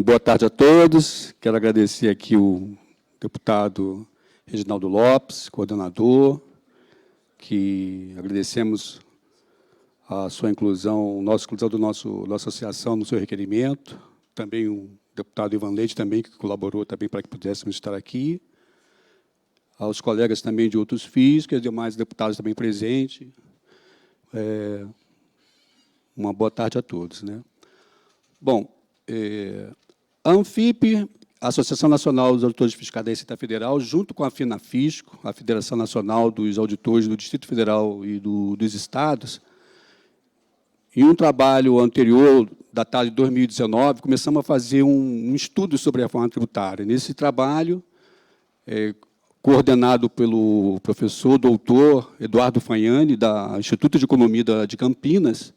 Boa tarde a todos. Quero agradecer aqui o deputado Reginaldo Lopes, coordenador, que agradecemos a sua inclusão, nossa inclusão da nossa associação no seu requerimento. Também o deputado Ivan Leite, também, que colaborou também para que pudéssemos estar aqui. Aos colegas também de outros físicos, e demais deputados também presentes. Uma boa tarde a todos, né? Bom, a Anfip, a Associação Nacional dos Auditores Fiscais da Receita Federal, junto com a FENAFISCO, a Federação Nacional dos Auditores do Distrito Federal e dos Estados, em um trabalho anterior, datado de 2019, começamos a fazer um estudo sobre a reforma tributária. Nesse trabalho, coordenado pelo professor doutor Eduardo Fagnani, do Instituto de Economia de Campinas,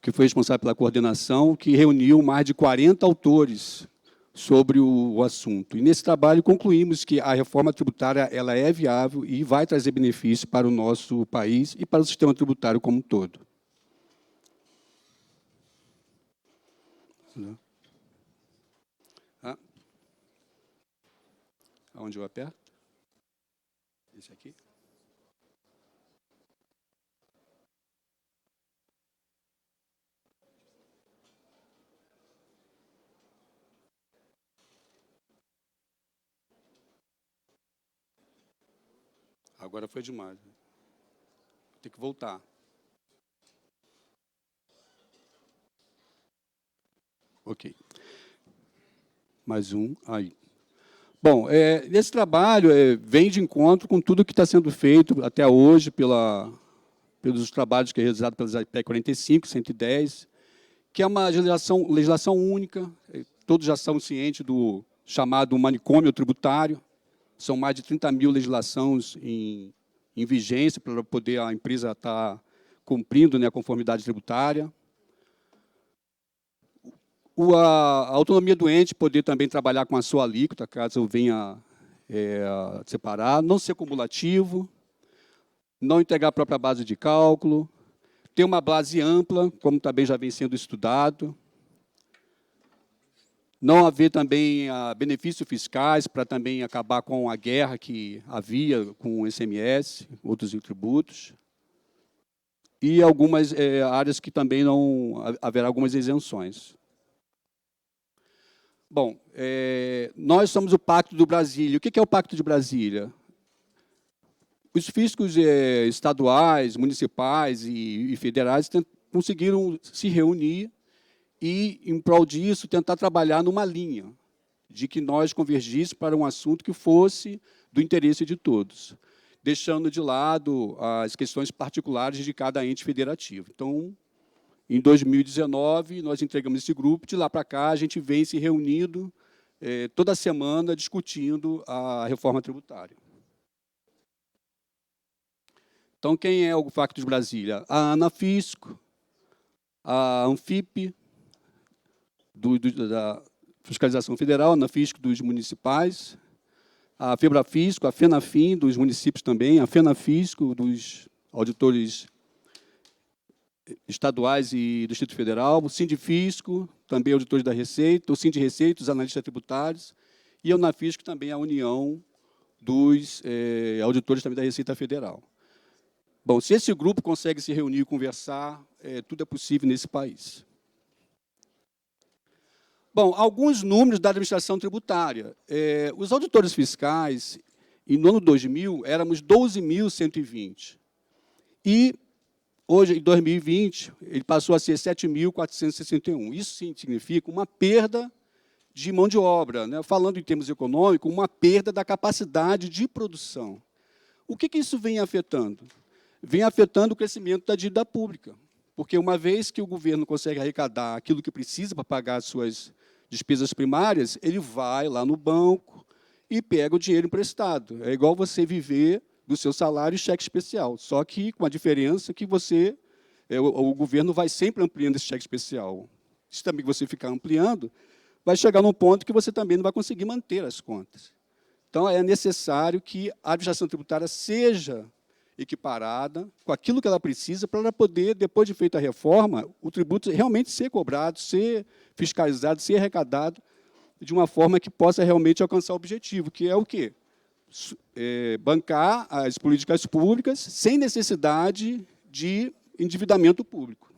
que foi responsável pela coordenação, que reuniu mais de 40 autores sobre o assunto. E, nesse trabalho, concluímos que a reforma tributária ela é viável e vai trazer benefício para o nosso país e para o sistema tributário como um todo. Aonde eu aperto? Esse aqui? Agora foi demais. Tem que voltar. Ok. Mais um. Aí. Bom, esse trabalho vem de encontro com tudo que está sendo feito até hoje pelos trabalhos que é realizado pelas IPEC 45, 110, que é uma legislação única. Todos já são cientes do chamado manicômio tributário. São mais de 30 mil legislações em vigência para poder a empresa estar cumprindo, né, a conformidade tributária. A autonomia do ente poder também trabalhar com a sua alíquota, caso venha a separar, não ser cumulativo, não integrar a própria base de cálculo, ter uma base ampla, como também já vem sendo estudado, não haver também benefícios fiscais para também acabar com a guerra que havia com o ICMS, outros tributos, e algumas áreas que também não haverá algumas isenções. Bom, nós somos o Pacto do Brasília. O que é o Pacto de Brasília? Os fiscos estaduais, municipais e federais conseguiram se reunir e, em prol disso, tentar trabalhar numa linha de que nós convergíssemos para um assunto que fosse do interesse de todos, deixando de lado as questões particulares de cada ente federativo. Então, em 2019, nós entregamos esse grupo, de lá para cá, a gente vem se reunindo toda semana, discutindo a reforma tributária. Então, quem é o Pacto de Brasília? A ANAFISCO, a Anfip, da Fiscalização Federal, a ANAFISCO dos municipais, a FEBRAFISCO, a FENAFIM, dos municípios também, a FENAFISCO, dos auditores estaduais e do Distrito Federal, o Sindifisco, também auditores da Receita, o Sindirreceita, os analistas tributários, e a UNAFISCO também a união dos auditores também da Receita Federal. Bom, se esse grupo consegue se reunir e conversar, tudo é possível nesse país. Bom, alguns números da administração tributária. Os auditores fiscais, no ano 2000, éramos 12.120. E, hoje, em 2020, ele passou a ser 7.461. Isso sim, significa uma perda de mão de obra, né? Falando em termos econômicos, uma perda da capacidade de produção. O que isso vem afetando? Vem afetando o crescimento da dívida pública, porque, uma vez que o governo consegue arrecadar aquilo que precisa para pagar as suas despesas primárias, ele vai lá no banco e pega o dinheiro emprestado. É igual você viver do seu salário e cheque especial, só que com a diferença que o governo vai sempre ampliando esse cheque especial. Se também você ficar ampliando, vai chegar num ponto que você também não vai conseguir manter as contas. Então, é necessário que a administração tributária seja equiparada, com aquilo que ela precisa, para ela poder, depois de feita a reforma, o tributo realmente ser cobrado, ser fiscalizado, ser arrecadado de uma forma que possa realmente alcançar o objetivo, que é o quê? Bancar as políticas públicas sem necessidade de endividamento público.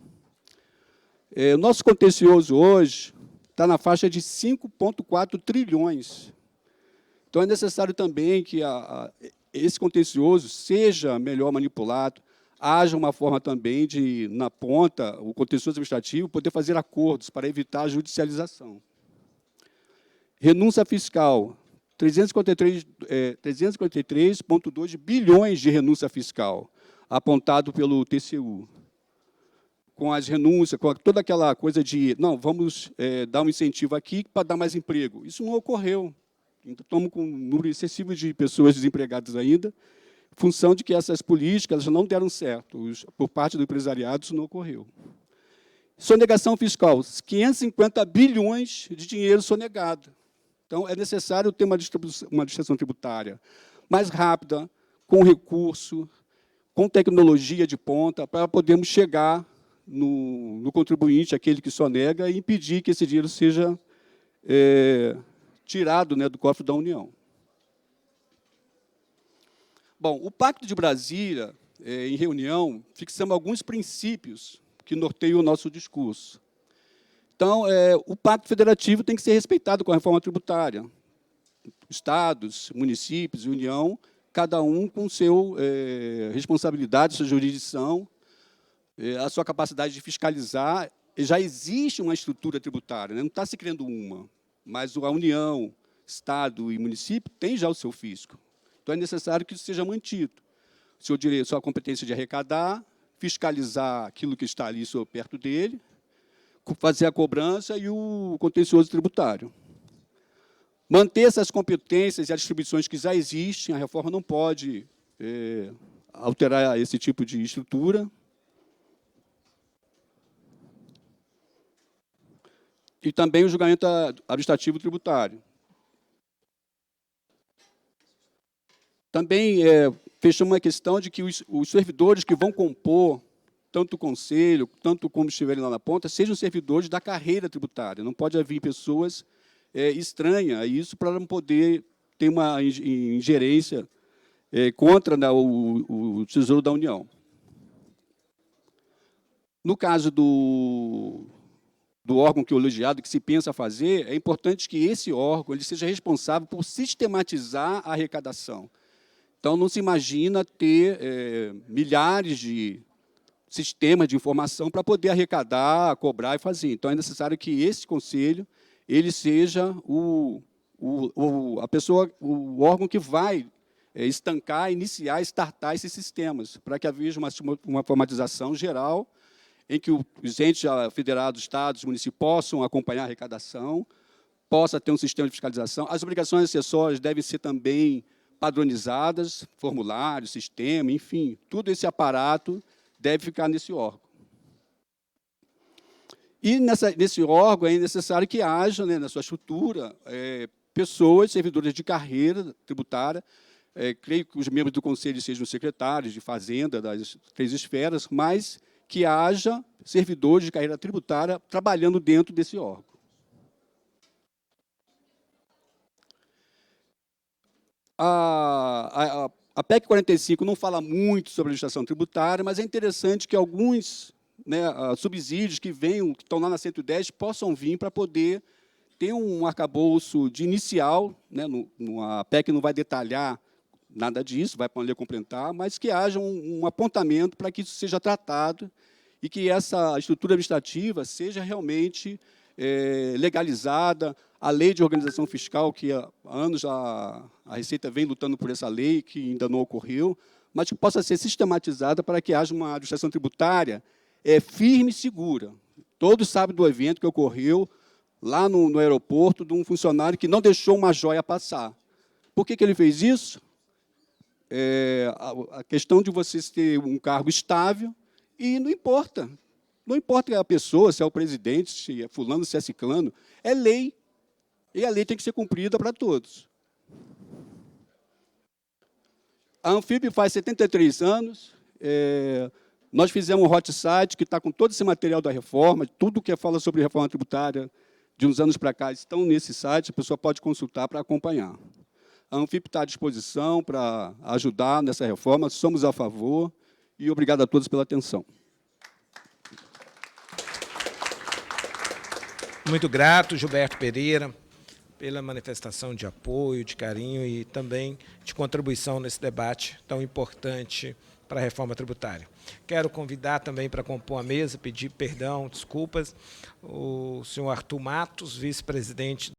O nosso contencioso hoje está na faixa de 5,4 trilhões. Então, é necessário também que esse contencioso seja melhor manipulado, haja uma forma também de, na ponta, o contencioso administrativo poder fazer acordos para evitar a judicialização. Renúncia fiscal, 353,2 bilhões de renúncia fiscal, apontado pelo TCU. Com as renúncias, com toda aquela coisa de, não, vamos dar um incentivo aqui para dar mais emprego. Isso não ocorreu. Estamos com um número excessivo de pessoas desempregadas ainda, em função de que essas políticas não deram certo. Por parte do empresariado, isso não ocorreu. Sonegação fiscal, 550 bilhões de dinheiro sonegado. Então, é necessário ter uma administração tributária mais rápida, com recurso, com tecnologia de ponta, para podermos chegar no contribuinte, aquele que sonega, e impedir que esse dinheiro seja tirado, né, do cofre da União. Bom, o Pacto de Brasília, em reunião, fixamos alguns princípios que norteiam o nosso discurso. Então, o Pacto Federativo tem que ser respeitado com a reforma tributária. Estados, municípios e União, cada um com sua responsabilidade, sua jurisdição, a sua capacidade de fiscalizar. Já existe uma estrutura tributária, né? Não está se criando uma, mas a União, Estado e município têm já o seu fisco. Então, é necessário que isso seja mantido. Sua competência de arrecadar, fiscalizar aquilo que está ali perto dele, fazer a cobrança e o contencioso tributário. Manter essas competências e as distribuições que já existem, a reforma não pode alterar esse tipo de estrutura. E também o julgamento administrativo tributário. Também fechamos uma questão de que os servidores que vão compor tanto o conselho, tanto como estiverem lá na ponta, sejam servidores da carreira tributária. Não pode haver pessoas estranhas a isso para não poder ter uma ingerência contra, né, o Tesouro da União. No caso do órgão colegiado que se pensa fazer, é importante que esse órgão ele seja responsável por sistematizar a arrecadação. Então, não se imagina ter milhares de sistemas de informação para poder arrecadar, cobrar e fazer. Então, é necessário que esse conselho ele seja o órgão que vai estancar, iniciar, startar esses sistemas, para que haja uma formatização geral, em que os entes federados, estados, municípios possam acompanhar a arrecadação, possa ter um sistema de fiscalização. As obrigações acessórias devem ser também padronizadas, formulário, sistema, enfim, todo esse aparato deve ficar nesse órgão. E nesse órgão é necessário que haja, né, na sua estrutura, pessoas, servidores de carreira tributária. Creio que os membros do conselho sejam secretários de Fazenda, das 3 esferas, mas que haja servidores de carreira tributária trabalhando dentro desse órgão. A PEC 45 não fala muito sobre a legislação tributária, mas é interessante que alguns, né, subsídios que estão lá na 110 possam vir para poder ter um arcabouço de inicial, né, a PEC não vai detalhar nada disso, vai para uma lei complementar, mas que haja um apontamento para que isso seja tratado e que essa estrutura administrativa seja realmente legalizada. A lei de organização fiscal, que há anos a Receita vem lutando por essa lei, que ainda não ocorreu, mas que possa ser sistematizada para que haja uma administração tributária firme e segura. Todos sabem do evento que ocorreu lá no aeroporto de um funcionário que não deixou uma joia passar. Por que ele fez isso? A questão de você ter um cargo estável, e não importa. Não importa a pessoa, se é o presidente, se é fulano, se é ciclano, é lei. E a lei tem que ser cumprida para todos. A Anfip faz 73 anos. Nós fizemos um hot site que está com todo esse material da reforma, tudo que fala sobre reforma tributária de uns anos para cá estão nesse site, a pessoa pode consultar para acompanhar. A Anfip está à disposição para ajudar nessa reforma, somos a favor, e obrigado a todos pela atenção. Muito grato, Gilberto Pereira, pela manifestação de apoio, de carinho e também de contribuição nesse debate tão importante para a reforma tributária. Quero convidar também para compor a mesa, pedir perdão, desculpas, o senhor Arthur Matos, vice-presidente